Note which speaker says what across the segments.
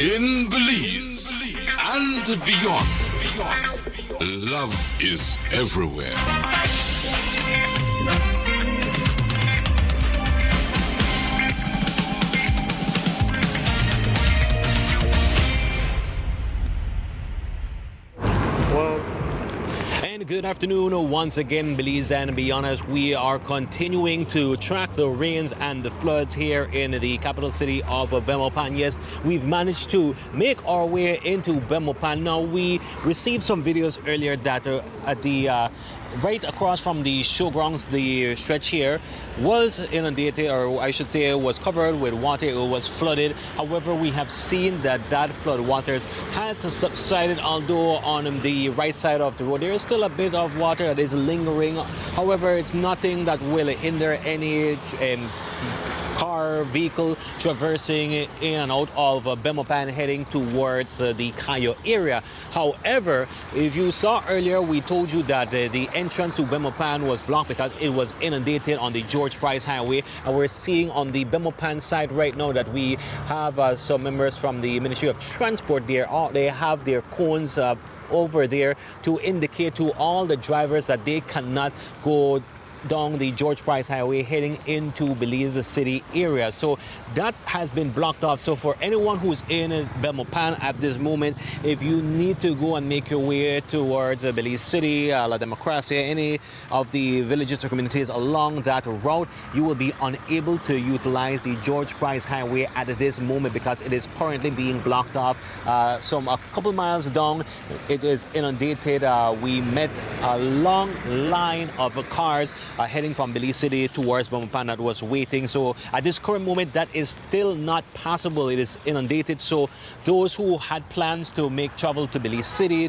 Speaker 1: In Belize and beyond, love is everywhere.
Speaker 2: And good afternoon once again, Belize and beyond, as we are continuing to track the rains and the floods here in the capital city of Belmopan. Yes, we've managed to make our way into Belmopan. Now, we received some videos earlier that at the right across from the showgrounds, the stretch here was inundated, or I should say was covered with water. It was flooded. However, we have seen that flood waters has subsided, although on the right side of the road there is still a bit of water that is lingering. However, it's nothing that will hinder any car, vehicle traversing in and out of Belmopan heading towards the Cayo area. However, if you saw earlier, we told you that the entrance to Belmopan was blocked because it was inundated on the George Price Highway. And we're seeing on the Belmopan side right now that we have some members from the Ministry of Transport there. They have their cones over there to indicate to all the drivers that they cannot go down the George Price Highway heading into Belize City area. So that has been blocked off. So for anyone who's in Belmopan at this moment, if you need to go and make your way towards Belize City, La Democracia, any of the villages or communities along that route, you will be unable to utilize the George Price Highway at this moment because it is currently being blocked off. A couple miles down, it is inundated. We met a long line of cars heading from Belize City towards Belmopan that was waiting. So at this current moment, that is still not possible. It is inundated. So those who had plans to make travel to Belize City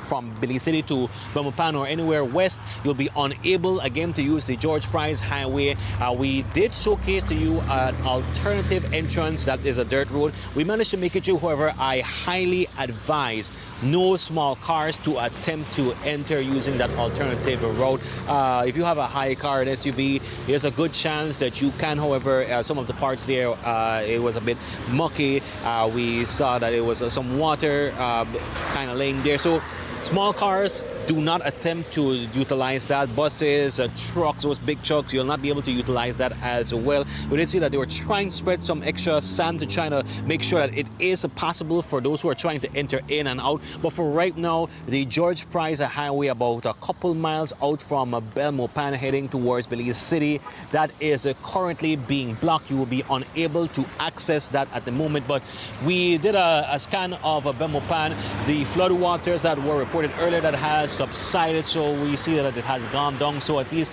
Speaker 2: from Belize City to Belmopan or anywhere west, you'll be unable again to use the George Price Highway. We did showcase to you an alternative entrance that is a dirt road. We managed to make it through. However, I highly advise no small cars to attempt to enter using that alternative route. If you have a high car, an SUV, there's a good chance that you can. However, some of the parts there, it was a bit mucky. We saw that it was some water kind of laying there. So small cars, do not attempt to utilize that. Buses, trucks, those big trucks, you'll not be able to utilize that as well. We did see that they were trying to spread some extra sand to try to make sure that it is possible for those who are trying to enter in and out. But for right now, the George Price Highway, about a couple miles out from Belmopan heading towards Belize City, that is currently being blocked. You will be unable to access that at the moment. But we did a scan of Belmopan, the flood waters that were reported earlier that has subsided, so we see that it has gone down. So at least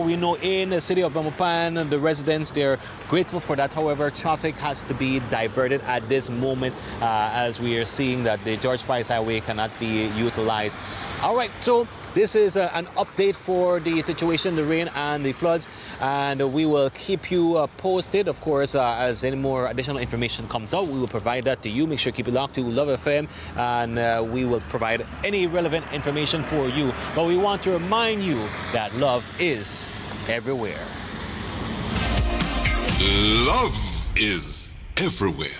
Speaker 2: we know in the city of Belmopan, the residents, they're grateful for that. However, traffic has to be diverted at this moment as we are seeing that the George Price Highway cannot be utilized. All right, so this is an update for the situation, the rain and the floods, and we will keep you posted. Of course, as any more additional information comes out, we will provide that to you. Make sure to keep it locked to Love FM, and we will provide any relevant information for you. But we want to remind you that love is everywhere.
Speaker 1: Love is everywhere.